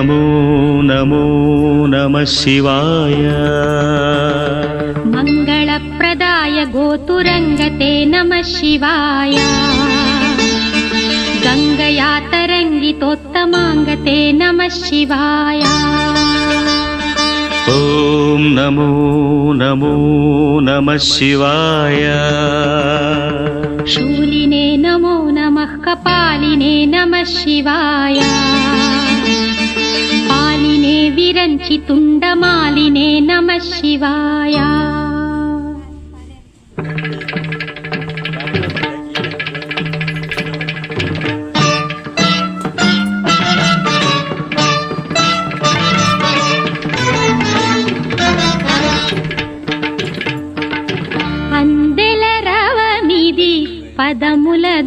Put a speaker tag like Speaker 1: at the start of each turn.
Speaker 1: నమో నమో నమః శివాయ.
Speaker 2: మంగళప్రదాయ గోతురంగతే నమః శివాయ. గంగయా తరంగితోత్తమాంగతే నమః శివాయ.
Speaker 1: ఓం నమో నమో నమః శివాయ.
Speaker 2: శూలినే నమో నమః కపాలినే నమః శివాయ. పాలినే విరంచి తుండమాలినే నమః శివాయ. అందెల రవమిది పదముల